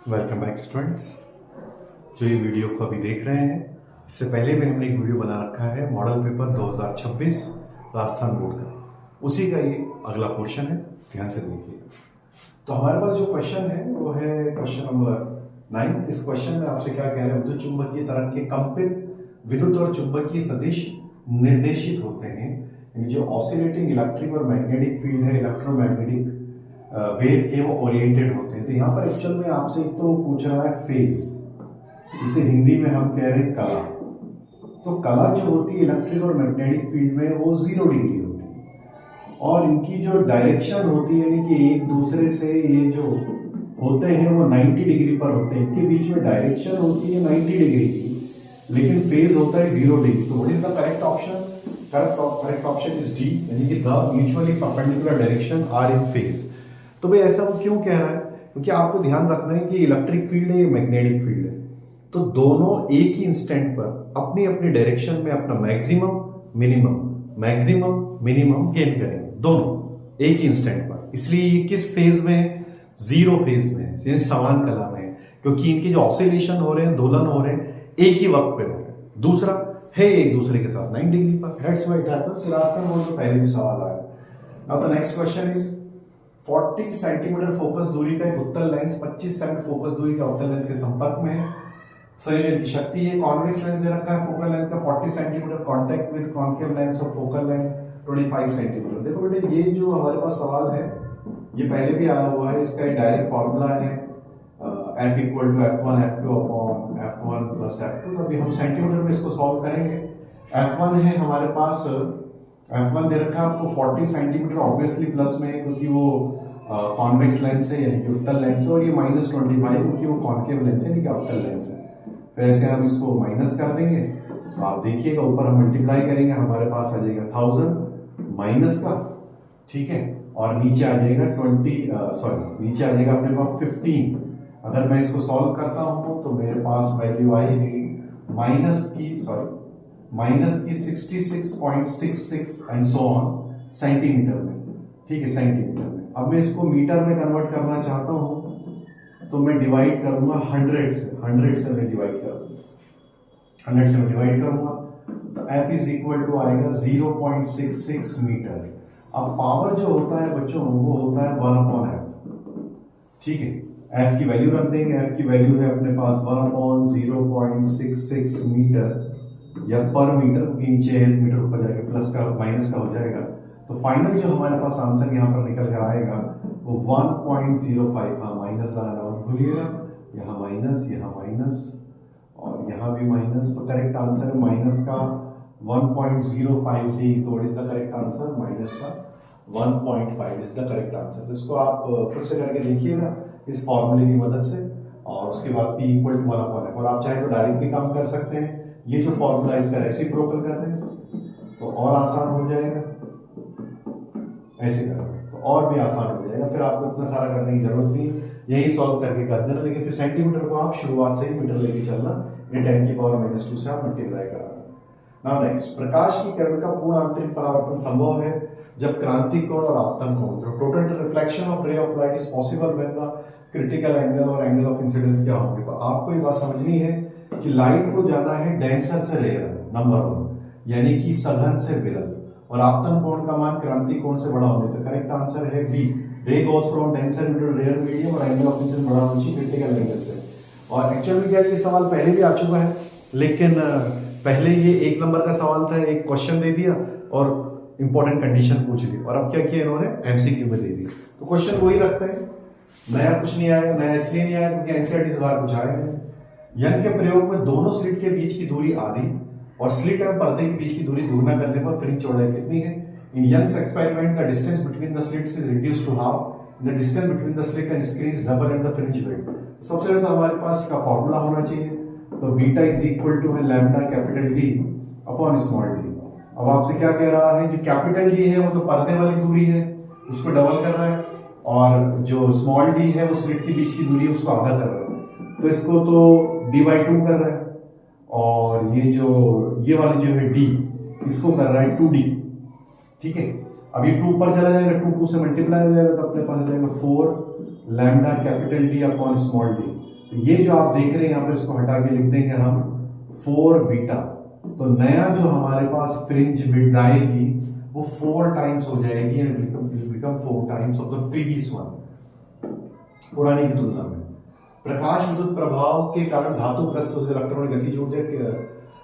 Welcome back students. जो ये video को अभी देख रहे हैं, इससे पहले भी हमने एक वीडियो बना रखा है मॉडल पेपर 2026 राजस्थान बोर्ड का। उसी का ये अगला पोर्शन है, ध्यान से देखिए। तो हमारे पास जो क्वेश्चन है वो है क्वेश्चन नंबर 9। इस क्वेश्चन में आपसे क्या कह रहे हैं, विद्युत चुंबकीय तरंग के कंपित विद्युत और चुंबकीय सदिश निर्देशित होते हैं। यानी जो ऑसिलेटिंग इलेक्ट्रिक और मैग्नेटिक फील्ड है, इलेक्ट्रोमैग्नेटिक वेव के वो ओरिएंटेड होते हैं। तो यहाँ पर एक्चुअल में आपसे एक तो पूछ रहा है फेज, इसे हिंदी में हम कह रहे हैं कला। तो कला जो होती है इलेक्ट्रिक और मैग्नेटिक फील्ड में वो 0 डिग्री होती है, और इनकी जो डायरेक्शन होती है यानी कि एक दूसरे से ये जो होते हैं वो 90 डिग्री पर होते हैं। इनके बीच में डायरेक्शन होती है 90 डिग्री की, लेकिन फेज होता है 0 डिग्री। तो what is the correct option? Correct option is D, यानी कि the mutually perpendicular direction are in phase. तो भाई ऐसा वो क्यों कह रहा है? क्योंकि आपको ध्यान रखना है कि इलेक्ट्रिक फील्ड है, मैग्नेटिक फील्ड है, तो दोनों एक ही इंस्टेंट पर अपनी अपनी डायरेक्शन में अपना मैक्सिमम मिनिमम गेन करेंगे, दोनों एक ही इंस्टेंट पर। इसलिए ये किस फेज में है? 0 फेज में है, यानी समान कला में है, क्योंकि इनके जो ऑसिलेशन हो रहे हैं, दोलन हो रहे हैं, एक ही वक्त पे हो रहे हैं। दूसरा है एक दूसरे के साथ 90 डिग्री पर। That's why it happens. Rajasthan board में पहले भी सवाल आया। Now the next question is 40 centimetre focus दूरी का एक उत्तल लेंस 25 सेंटीमीटर फोकस दूरी का उत्तल लेंस के संपर्क में है। संयोजन की शक्ति है। कॉन्वेक्स लेंस दे रखा है, फोकल लेंथ का 40 centimetre, contact with concave lens और फोकल लेंथ 25 सेंटीमीटर। देखो बेटे, ये जो हमारे पास सवाल है ये पहले भी आया हुआ है। इसका एक डायरेक्ट फॉर्मूला है F equal to F1 F2 upon F1 plus F2। तो अभी हम सेंटीमीटर में इसको सॉल्व करेंगे। F1 है हमारे पास, F1 दे रखा है आपको 40 सेंटीमीटर, ऑब्वियसली प्लस में है क्योंकि वो कॉन्वेक्स लेंस है यानी कि उत्तल लेंस है, और ये -25 क्योंकि वो कॉन्केव लेंस है यानी कि अवतल लेंस है। फिर ऐसे हम इसको माइनस कर देंगे, तो आप देखिएगा ऊपर हम मल्टीप्लाई करेंगे, हमारे पास आ जाएगा 1000 माइनस का, ठीक है, और नीचे आ जाएगा नीचे आ जाएगा अपने पास 15। अगर मैं इसको सॉल्व करता हूं तो मेरे पास वैल्यू आएगी माइनस की 66.66 एंड सो ऑन सेंटीमीटर में, ठीक है, सेंटीमीटर में। अब मैं इसको मीटर में कन्वर्ट करना चाहता हूं तो मैं डिवाइड करूंगा 100 से मैं डिवाइड करूंगा 100 से मैं डिवाइड करूंगा, तो F इज इक्वल टू आएगा 0.66 मीटर। अब पावर जो होता है बच्चों वो होता है 1/f, ठीक है। F की वैल्यू रख देंगे, F की वैल्यू है अपने पास 1/0.66 मीटर या पर मीटर, क्योंकि नीचे है मीटर ऊपर जाएगा, प्लस का माइनस का हो जाएगा। तो फाइनल जो हमारे पास आंसर यहाँ पर निकल कर आएगा वो 1.05। हाँ, माइनस लगाना मत भूलिएगा, यहाँ माइनस और यहाँ भी माइनस। तो करेक्ट आंसर है माइनस का 1.05 डी। तो what is the correct answer? Minus का 1.5 इज द करेक्ट आंसर। तो इसको आप खुद से करके देखिएगा इस फॉर्मूले की मदद से, और उसके बाद P इक्वल टू 1/f। और आप चाहे तो डायरेक्ट भी काम कर सकते हैं। ये जो फॉर्मूला इसका रेसिप्रोकल कर दें तो और आसान हो जाएगा, ऐसे करेंगे तो और भी आसान हो जाएगा। फिर आपको इतना सारा करने की जरूरत नहीं, यही सॉल्व करके कर देना। लेकिन फिर सेंटीमीटर को आप शुरुआत से ही मीटर लेके चलना, ये 10 की पावर -2 से आप मल्टीप्लाई कराना। नाउ नेक्स्ट, प्रकाश की किरण का पूर्ण आंतरिक परावर्तन संभव है जब क्रांतिक कोण और आपतन कोण, तो total reflection of ray of light is possible when the critical angle और एंगल ऑफ इंसिडेंस क्या होंगे। तो आपको ये बात समझनी है कि लाइट को जाना है डेंसर से रेयर, नंबर 1, यानी कि सघन से विरल, और आपतन कोण का मान क्रांतिक कोण से बड़ा होने। तो करेक्ट आंसर है B, ray goes from denser to rarer medium, और एंगल ऑफ इंसिडेंस बड़ा होना चाहिए क्रिटिकल एंगल से। और एक्चुअली क्या ये सवाल पहले भी आ चुका है, लेकिन पहले ये 1 नंबर का सवाल था, एक क्वेश्चन दे दिया और इंपॉर्टेंट कंडीशन पूछ ली, और अब क्या किया इन्होंने, एमसीक्यू में दे दिया। तो क्वेश्चन वही रखते हैं, नया कुछ नहीं आएगा। नया इसलिए नहीं आया क्योंकि एनसीईआरटी से बाहर कुछ आएगा नहीं। यंग के प्रयोग में दोनों स्लिट के बीच की दूरी आधी और स्लिट एवं पर्दे के बीच की दूरी दुगना करने पर फ्रिंज चौड़ाई कितनी है? In Young's experiment the distance between the slits is reduced to half, the distance between the slit and screen is double and the fringe width. सबसे पहले तो हमारे पास इसका फॉर्मूला होना चाहिए, तो बीटा इज इक्वल टू है lambda capital D upon small D. अब आपसे क्या कह रहा है, जो कैपिटल डी है वो तो पर्दे वाली दूरी है, उसको डबल कर रहा है, और जो स्मॉल डी है वो स्लिट के बीच की दूरी है, उसको आधा कर रहा है। तो इसको तो d/2 कर रहा है, और ये वाली जो है d, इसको कर रहा है 2d, ठीक है। अब ये 2 ऊपर चला जाएगा, 2 से मल्टीप्लाई हो जाएगा, तो अपने पास आ जाएगा 4 lambda capital D upon small D. तो ये जो आप देख रहे हैं यहाँ पे, इसको हटा के लिख देंगे हम 4 बीटा। तो नया जो हमारे पास फ्रिंज विड्थ आएगी वो 4 टाइम्स हो जाएगी, become 4 times of the previous one, पुराने की तुलना में। प्रकाश विद्युत प्रभाव के कारण धातु पृष्ठ से इलेक्ट्रॉन की गतिज ऊर्जा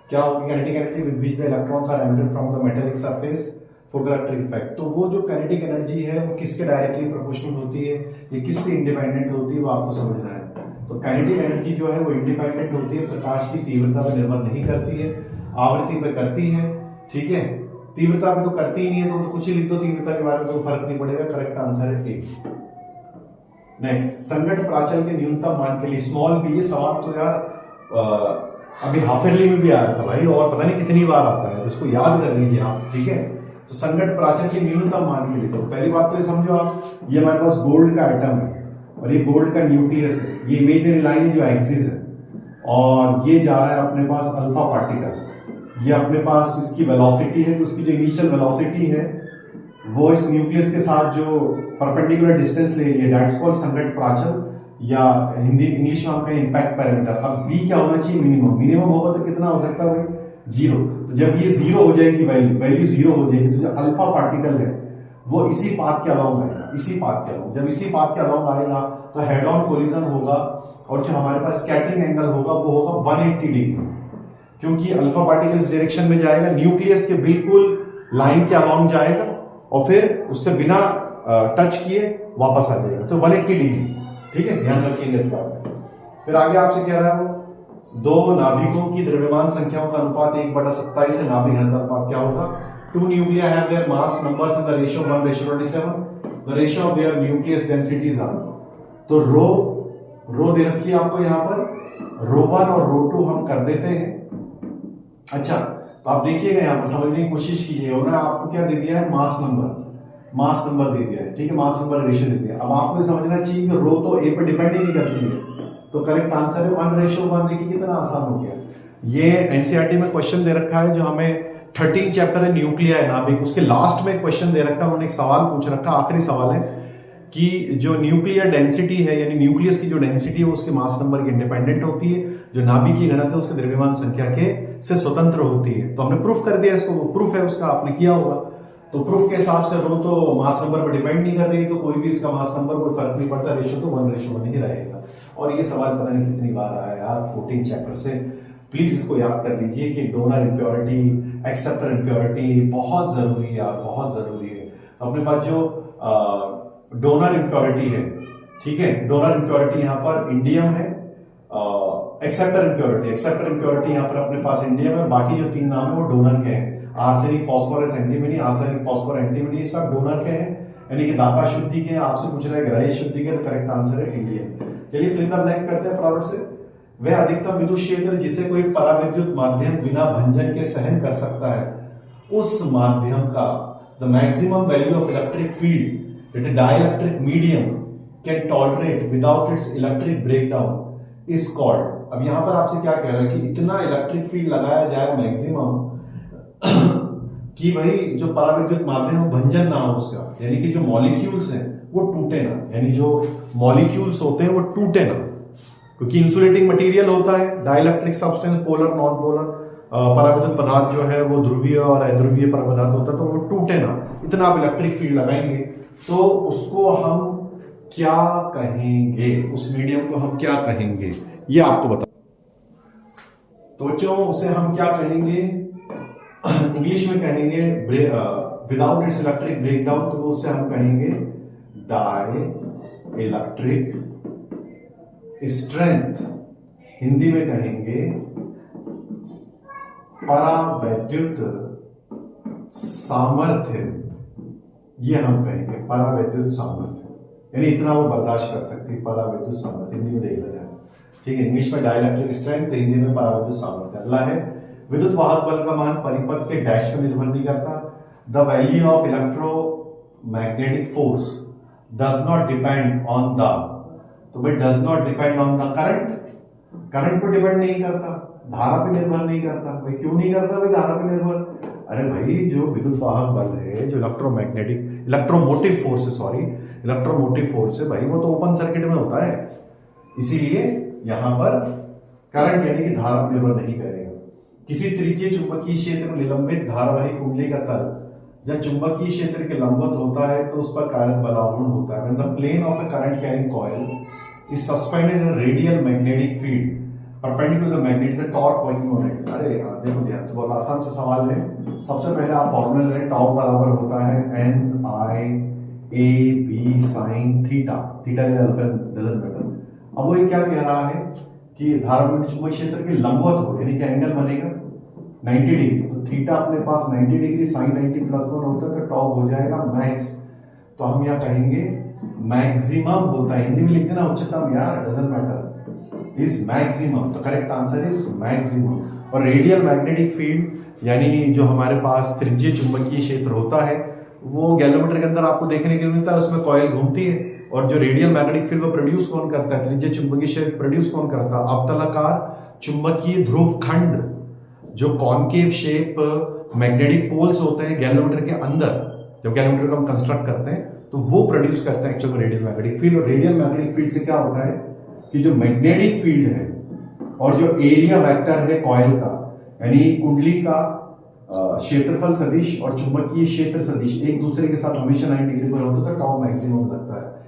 क्या होगी? Kinetic energy with which the electrons are emitted from the metallic surface, photoelectric effect. तो वो जो काइनेटिक एनर्जी है वो किसके डायरेक्टली प्रोपोर्शनल होती है, ये किससे इंडिपेंडेंट होती है, वो आपको समझना है। तो काइनेटिक एनर्जी जो है वो इंडिपेंडेंट होती है, प्रकाश की तीव्रता पर निर्भर नहीं करती है, आवृत्ति पर करती है। ठीक है, तीव्रता पे तो करती ही नहीं है, तो कुछ ही लिख दो तीव्रता के बारे में, तो फर्क नहीं पड़ेगा। करेक्ट आंसर है ए। नेक्स्ट, संगत प्राचल के न्यूनतम मान के लिए स्मॉल बी। ये सवाल तो यार अभी हाफ ईयरली में भी आया था भाई, और पता नहीं कितनी बार आता है, तो इसको याद कर लीजिए आप। ठीक है, तो संगत प्राचल के न्यूनतम मान के लिए, तो पहली बात तो ये समझो आप, ये हमारे पास गोल्ड का आइटम है और ये गोल्ड का न्यूक्लियस है, ये इमेजिनरी लाइन है जो एक्सिस है, और ये जा रहा है अपने पास अल्फा पार्टिकल, ये अपने पास इसकी वेलोसिटी है, तो उसकी जो इनिशियल वेलोसिटी है वो इस न्यूक्लियस के साथ जो परपेंडिकुलर डिस्टेंस ले रही है, दैट्स कॉल्ड संगत प्राचल, या हिंदी इंग्लिश में हम कहें इम्पैक्ट पैरामीटर। अब बी क्या होना चाहिए? मिनिमम। मिनिमम होगा तो कितना हो सकता है भाई? 0। तो जब ये 0 हो जाएगी, वैल्यू 0 हो जाएगी, तो जो अल्फा पार्टिकल है वो इसी पाथ के अलाउंग आएगा, इसी पाथ के अलाउंग। जब इसी पाथ के अलाउंग आएगा तो हेड ऑन कोलिजन होगा, और जो हमारे पास स्कैटरिंग एंगल होगा वो होगा 180 डिग्री, क्योंकि अल्फा पार्टिकल इस डायरेक्शन में जाएगा, न्यूक्लियस के बिल्कुल लाइन के अलाउंग जाएगा, और फिर उससे बिना टच किए वापस आ जाएगा, तो 180 डिग्री। ठीक है, ध्यान रखिएगा इस बात में। फिर आगे आपसे कह रहा है वो, दो नाभिकों की द्रव्यमान संख्याओं का अनुपात 1/27 है, नाभिक घनत्व अनुपात क्या होगा? 2 nuclei have their mass numbers in the ratio 1:27। The ratio of their nucleus densities are, तो रो दे रखी है आपको यहाँ पर, ρ1 और ρ2 हम कर देते हैं। अच्छा, तो आप देखिएगा यहाँ पर, समझने की कोशिश कीजिए। उन्होंने आपको क्या दे दिया है? मास नंबर दे दिया है। ठीक है, मास नंबर रेशियो दे दिया। अब आपको समझना चाहिए कि रो तो ए पे डिपेंड ही नहीं करती है, तो करेक्ट आंसर है 1:1। देखिए कितना आसान हो गया। ये एनसीईआरटी में क्वेश्चन दे रखा है, जो हमें 13 चैप्टर है न्यूक्लिया है नाभिक, उसके लास्ट में क्वेश्चन दे रखा है। उन्होंने एक सवाल पूछ रखा, आखिरी सवाल है कि जो न्यूक्लियर डेंसिटी है, यानी न्यूक्लियस की जो डेंसिटी है, उसके मास नंबर के इंडिपेंडेंट होती है, जो नाभिक की घनत्व है उसके द्रव्यमान संख्या के से स्वतंत्र होती है। तो हमने प्रूफ कर दिया इसको, प्रूफ है उसका, आपने किया होगा। तो प्रूफ के हिसाब से रो तो मास नंबर पर डिपेंड नहीं कर रही, तो कोई भी इसका मास नंबर कोई फर्क नहीं पड़ता, रेशियो तो 1:1 ही रहेगा। और ये सवाल पता नहीं कितनी बार आया यार 14 चैप्टर से। प्लीज इसको याद कर लीजिए कि डोनर इंप्योरिटी, एक्सेप्टर इंप्योरिटी बहुत जरूरी है यार, बहुत जरूरी है। अपने पास जो डोनर इंप्योरिटी है, ठीक है, डोनर इंप्योरिटी यहाँ पर इंडियम है, एक्सेप्टर इंप्योरिटी यहाँ पर अपने पास इंडियम है, बाकी जो 3 नाम है वो डोनर के हैं। Arsenic, phosphorus, antimony, arsenic, phosphor, antimony, ये सब डोनर के हैं, यानी कि दाता शुद्धि के हैं। आपसे पूछ रहा है ग्राह्य शुद्धि के, तो करेक्ट आंसर है इंडियन। चलिए फिर नेक्स्ट करते हैं फटाफट से। वह अधिकतम विद्युत क्षेत्र जिसे कोई पराविद्युत माध्यम बिना भंजन के सहन कर सकता है, उस माध्यम का the maximum value of electric field that a dielectric medium can tolerate without its electric breakdown is called. अब यहां पर आपसे क्या कह रहा है कि इतना इलेक्ट्रिक फील्ड लगाया जाए मैक्सिमम कि भाई जो पराविद्युत माध्यम है भंजन ना हो उसका, यानी कि जो मॉलिक्यूल्स हैं वो टूटे ना, यानी जो मॉलिक्यूल्स होते हैं वो टूटे ना, क्योंकि इंसुलेटिंग मटेरियल होता है, dielectric substance, polar, non polar पराविद्युत पदार्थ जो है वो ध्रुवीय और अध्रुवीय पदार्थ होता है, तो वो टूटे ना। इतना आप इलेक्ट्रिक फील्ड लगाएंगे तो उसको हम क्या कहेंगे, उस मीडियम को हम क्या कहेंगे, ये आपको बता। तो बच्चों उसे हम क्या कहेंगे, इंग्लिश में कहेंगे विदाउट इट्स इलेक्ट्रिक ब्रेकडाउन, तो उसे हम कहेंगे डाई इलेक्ट्रिक स्ट्रेंथ। हिंदी में कहेंगे परावैद्युत सामर्थ्य, ये हम कहेंगे परावैद्युत सामर्थ्य, यानी इतना वो बर्दाश्त कर सकती है, परावैद्युत सामर्थ्य। हिंदी में देख लेना, ठीक है, इंग्लिश में डाइलेक्ट्रिक स्ट्रेंथ, तो हिंदी में परावैद्युत सामर्थ्य। अगला है विद्युत वाहक बल का मान परिपथ के डैश पर निर्भर नहीं करता। The value of electromagnetic force does not depend on the, तो भाई does not depend on the current, current पर डिपेंड नहीं करता, धारा पे निर्भर नहीं करता। भाई क्यों नहीं करता भाई धारा पे निर्भर? अरे भाई जो विद्युत वाहक बल है, जो इलेक्ट्रोमोटिव फोर्स है भाई, वो तो ओपन सर्किट में होता है, इसीलिए यहां पर करंट यानी कि धारा निर्भर नहीं करेगा। किसी त्रिज्यीय चुंबकीय क्षेत्र में निलंबित धारावाही कुंडली का तल जब चुंबकीय क्षेत्र के लंबवत होता है तो उस पर कारक बलावर्ण होता है। When the plane of a current carrying coil is suspended in a radial magnetic field perpendicular to the magnet, the torque working on it। अरे यार देखो ध्यान से, बहुत आसान सा सवाल है। सबसे पहले आप फॉर्मूला लें, टॉर्क बराबर होता है NI AB sin theta, theta या अल्फा डजंट मैटर। अब वो ये क्या कह रहा है कि धारावाही चुंबकीय क्षेत्र के लंबवत हो यानी कि एंगल बनेगा 90 डिग्री, तो थीटा अपने पास 90 डिग्री साइन 90 प्लस 1 होता है तो टॉप हो जाएगा मैक्स। तो हम यहाँ कहेंगे मैक्सिमम होता है, हिंदी में लिख देना उच्चतम यार, डजंट मैटर, इज मैक्सिमम। तो करेक्ट आंसर इज मैक्सिमम। और रेडियल मैग्नेटिक फील्ड यानी जो हमारे पास त्रिज्यीय चुंबकीय क्षेत्र होता है वो गैलोमीटर के अंदर आपको देखने के लिए मिलता है, उसमें कॉइल घूमती है। और जो रेडियल मैग्नेटिक फील्ड वो प्रोड्यूस कौन करता है, त्रिज्यीय चुंबकीय क्षेत्र प्रोड्यूस कौन करता है, अवतलाकार चुंबकीय ध्रुव खंड जो कॉनकेव शेप मैग्नेटिक पोल्स होते हैं गैलोमीटर के अंदर, जब गैलोमीटर को हम कंस्ट्रक्ट करते हैं तो वो प्रोड्यूस करते हैं एक्चुअल रेडियल मैग्नेटिक फील्ड। और रेडियल मैग्नेटिक फील्ड से क्या होता है कि जो मैग्नेटिक फील्ड है और जो एरिया वेक्टर है कॉइल का यानी कुंडली का क्षेत्रफल सदिश और चुंबकीय क्षेत्र सदिश एक दूसरे के साथ हमेशा 90 डिग्री पर होता है, टॉप मैक्सिमम लगता है।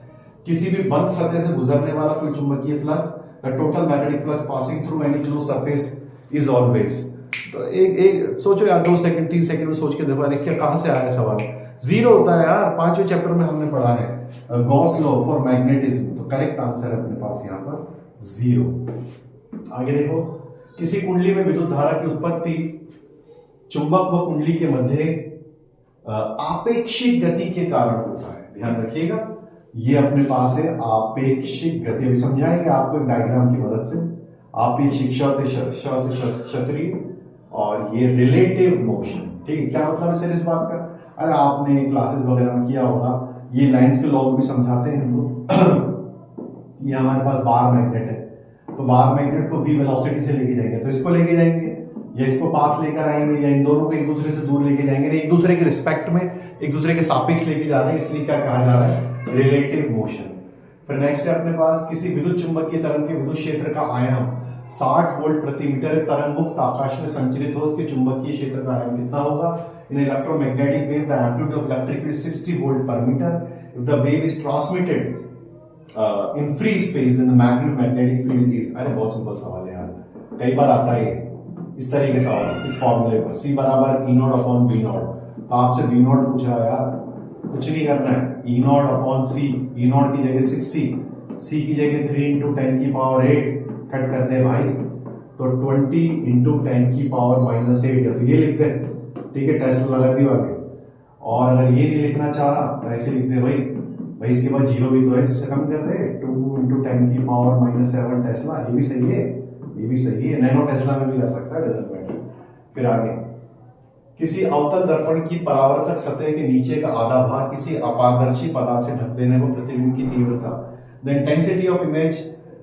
किसी भी बंद सतह से गुजरने वाला कोई चुंबकीय flux, the total magnetic flux passing through any close surface is always. तो एक सोचो यार 2 सेकंड 3 सेकंड में सोच के देखो अरे क्या कहां से आया सवाल, जीरो होता है यार, 5वें चैप्टर में हमने पढ़ा है गॉस लॉ फॉर मैग्नेटिज्म। तो करेक्ट आंसर है अपने पास यहाँ पर 0। आगे देखो, किसी कुंडली में विद्युत धारा की उत्पत्ति चुंबक व कुंडली के मध्य आपेक्षिक गति के कारण होता है। ध्यान रखिएगा ये अपने पास है आपेक्षिक गति, अभी समझाएंगे आपको एक डायग्राम की मदद से। आपेक्षिक से क्षत्रिय और ये रिलेटिव मोशन, ठीक है। क्या मतलब है इस बात का, अरे आपने क्लासेस वगैरह में किया होगा, ये लाइंस के लॉ भी समझाते हैं हम लोग। ये हमारे पास बार मैग्नेट है, तो बार मैग्नेट को v वेलोसिटी से लेके जाएंगे, तो इसको लेके जाएंगे या इसको पास लेकर आएंगे या इन दोनों को एक दूसरे से दूर लेके जाएंगे, एक दूसरे के रिस्पेक्ट में एक दूसरे के सापेक्ष लेके जा रहे हैं, इसलिए क्या कहा जा रहा है, रिलेटिव मोशन। फिर नेक्स्ट है अपने पास, किसी विद्युत चुंबकीय तरंग के विद्युत क्षेत्र का आयाम 60 वोल्ट प्रति मीटर है, तरंग मुक्त आकाश में संचरित हो उसके चुंबकीय क्षेत्र का आयाम कितना होगा। In electromagnetic wave the amplitude of electric field 60 volt per metre. If the wave is transmitted in free space then the magnetic field is. अरे बहुत सिंपल सवाल है यार, कई बार आता है इस तरह के सवाल इस फॉर्मूले पर, C बराबर E not upon V not. तो आपसे V नॉट पूछ रहा है यार, कुछ नहीं करना है, E not upon C, E not की जगह 60, C की जगह 3 इंटू 10 की पावर 8 कट कर दे भाई, तो 20 इंटू 10 की पावर माइनस 8 है, तो ये लिख दे, ठीक है, टेस्ला लगा दी आगे। और अगर ये नहीं लिखना चाह रहा तो ऐसे लिख दे भाई इसके बाद जीरो भी तो है, इससे कम कर दे, 2 इंटू 10 की पावर माइनस 7 टेस्ला। ये भी सही है, ये भी सही है, नैनो टेस्ला में भी जा सकता है, डजंट मैटर। फिर आगे, किसी अवतल दर्पण की परावर्तक सतह के नीचे का आधा भाग किसी अपारदर्शी पदार्थ से ढक देने को प्रतिबिंब की तीव्रता, the intensity of image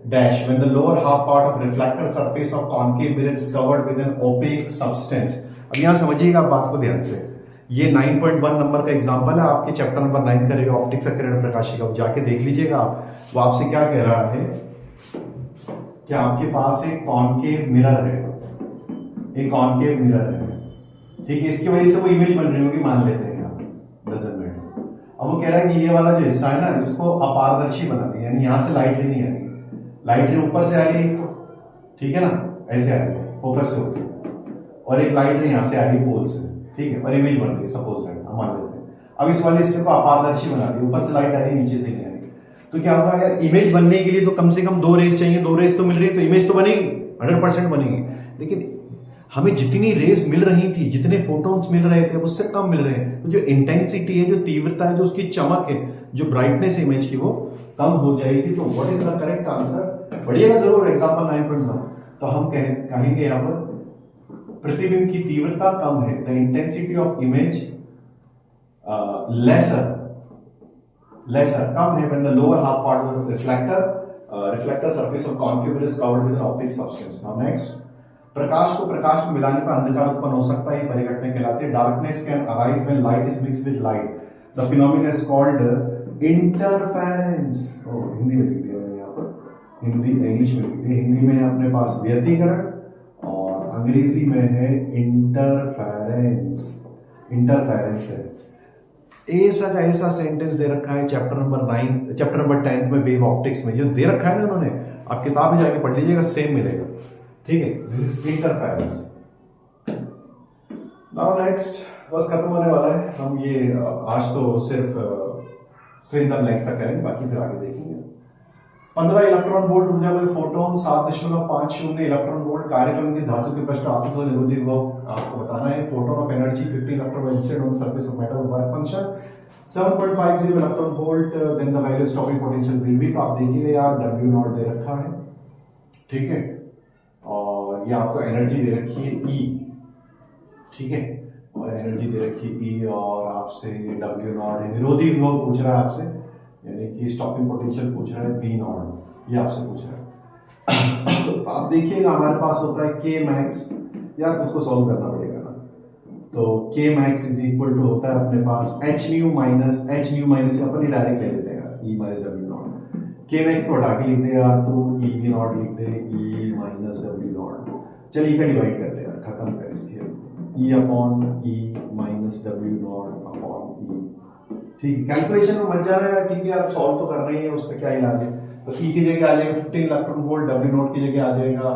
dash when the lower half part of reflector surface of concave mirror is covered with an opaque substance. अब यहां समझिएगा बात को ध्यान से, ये 9.1 नंबर का एग्जांपल है, आपके चैप्टर नंबर 9 करेगा ऑप्टिक्स का किरण प्रकाशिका, जाके देख लीजिएगा आप। वो आपसे क्या कह रहा है कि आपके पास एक कॉनकेव मिरर है, एक कॉनकेव मिरर है, ठीक है, इसकी वजह से वो इमेज बन रही होगी मान लेते हैं आप, डजंट मैटर। अब वो कह रहा है कि ये वाला जो हिस्सा है ना, इसको अपारदर्शी बना दें, यानी यहां से लाइट नहीं आ रही, लाइट ऊपर से आ रही है तो, ठीक है ना, ऐसे आ रही है फोकस से होती है, और एक लाइट यहां से आ रही है पोल से, ठीक है, और इमेज बन रही है सपोज दैट, हम मान लेते हैं। अब इस वाले हिस्से को अपारदर्शी बना दिया, ऊपर से लाइट आ रही है नीचे से नहीं आ रही, तो क्या होगा यार, इमेज बनने के लिए तो कम से कम 2 रेज चाहिए, 2 रेज तो मिल रही है तो इमेज तो बनेगी, 100% बनेगी। लेकिन हमें जितनी रेज मिल रही थी, जितने फोटोन्स मिल रहे थे, उससे कम मिल रहे हैं, तो जो इंटेंसिटी है, जो तीव्रता है, जो उसकी चमक है, जो ब्राइटनेस है इमेज की, वो कम हो जाएगी। तो what is the correct answer, बढ़िएगा जरूर एग्जांपल 9.1। तो हम कहेंगे यहाँ पर प्रतिबिंब की तीव्रता कम है, the intensity of image lesser कम है when the lower half part of reflector surface of concave mirror is covered with optic substance. Now next, प्रकाश को प्रकाश में मिलाने पर अंधकार उत्पन्न हो सकता है, ये परिघटना कहलाती है। Darkness can arise when light is mixed with light, the phenomena is called interference. Hindi में लिख दिया मैंने यहाँ पर, हिंदी इंग्लिश में लिखते हैं। हिंदी में है अपने पास व्यतिकरण और अंग्रेजी में है इंटरफेरेंस। इंटरफेरेंस है ऐसा सेंटेंस दे रखा है चैप्टर नंबर 10 में वेव ऑप्टिक्स में जो दे रखा है ना उन्होंने, आप किताब में जाके पढ़ लीजिएगा, सेम मिलेगा। ठीक है, this is interference. Now next, बस खत्म होने वाला है। हम ये आज तो सिर्फ फिर नेक्स्ट तक करेंगे, बाकी फिर आगे देखेंगे। 15 इलेक्ट्रॉन वोल्ट ऊर्जा में फोटोन 7.50 इलेक्ट्रॉन वोल्ट कार्यक्रम की धातु के पृष्ठ आपको तो निरोधी विभव आपको बताना है। Photon of energy 15 electron incident on surface of metal work function 7.50 electron volt, then the value stopping potential will be. तो आप देखिए यार W नॉट दे रखा है, ठीक है, और ये आपको एनर्जी दे रखी है E, ठीक है, और एनर्जी दे रखी E और आपसे ये W नॉट है। निरोधी विभव पूछ रहा है आपसे, यानी कि स्टॉपिंग पोटेंशियल पूछ रहा है V नॉट, ये आपसे पूछ रहा है। तो आप देखिएगा हमारे पास होता है K मैक्स, यार खुद को सॉल्व करना पड़ेगा ना। तो K max is equal to होता है अपने पास H न्यू माइनस अपन ही डायरेक्ट ले लेते हैं यार, E minus W naught. K max को हटा के लिख दे यार तो E V नॉट लिख दे, E माइनस W नॉट। चलिए का डिवाइड करते हैं यार, खत्म कर इसके, E upon E minus W not upon E। ठीक है, कैलकुलेशन में मत जा रहा है, ठीक है, आप सॉल्व तो कर रहे हैं, उसका क्या इलाज है। तो E की जगह आ जाएगा 15 इलेक्ट्रॉन वोल्ट, W नॉट की जगह आ जाएगा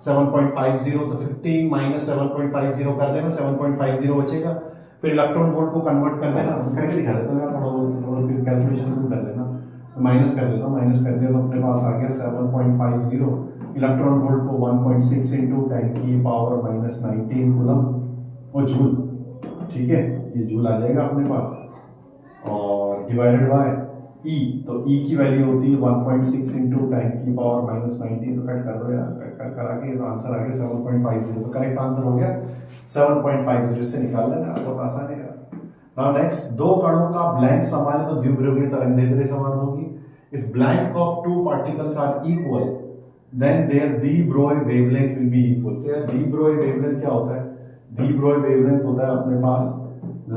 7.50, तो 15 माइनस 7.50 कर देना, 7.50 बचेगा। फिर इलेक्ट्रॉन वोल्ट को कन्वर्ट कर देना, करके दिखा देता हूँ थोड़ा बहुत, फिर कैलकुलेशन तुम कर लेना। माइनस कर देता हूँ, माइनस कर दिया तो अपने पास आ गया 7.50 इलेक्ट्रॉन वोल्ट को 1.6 इंटू 10 की पावर माइनस 19 कूलम और जूल, ठीक है, ये जूल आ जाएगा अपने पास, और डिवाइडेड बाय E, तो E की वैल्यू होती है 1.6 इंटू 10 की पावर माइनस 19, तो कट कर दो यार, कट करा के तो आंसर आ गया 7.50, तो करेक्ट आंसर हो गया 7.50, इससे निकाल लेना, बहुत आसान है यार। नाउ नेक्स्ट, दो कणों का ब्लैंक समान है तो द्विध्रुवीय तरंगदैर्ध्य समान होगी। If blank of two particles are equal then their de Broglie wavelength will be equal. तो यार डी ब्रोई वेवलेंथ क्या होता है? डी ब्रोई वेवलेंथ होता है अपने पास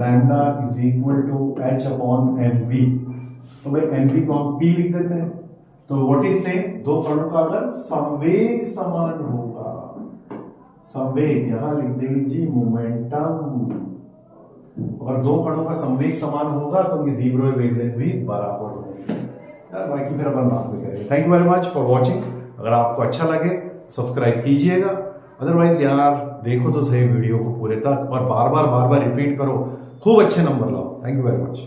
lambda is equal to h upon mv। तो भाई mv को हम p लिख देते हैं। तो व्हाट इज सेम, दो कणों का अगर संवेग समान होगा, संवेग यहां लिख देंगे जी मोमेंटम, अगर दो कणों का संवेग समान होगा तो उनकी डी ब्रोई वेवलेंथ भी बराबर होगी यार। बाकी फिर अपन बात में करेंगे। Thank you very much for watching. अगर आपको अच्छा लगे सब्सक्राइब कीजिएगा, अदरवाइज यार देखो तो सही वीडियो को पूरे तक और बार बार रिपीट करो, खूब अच्छे नंबर लाओ। Thank you very much.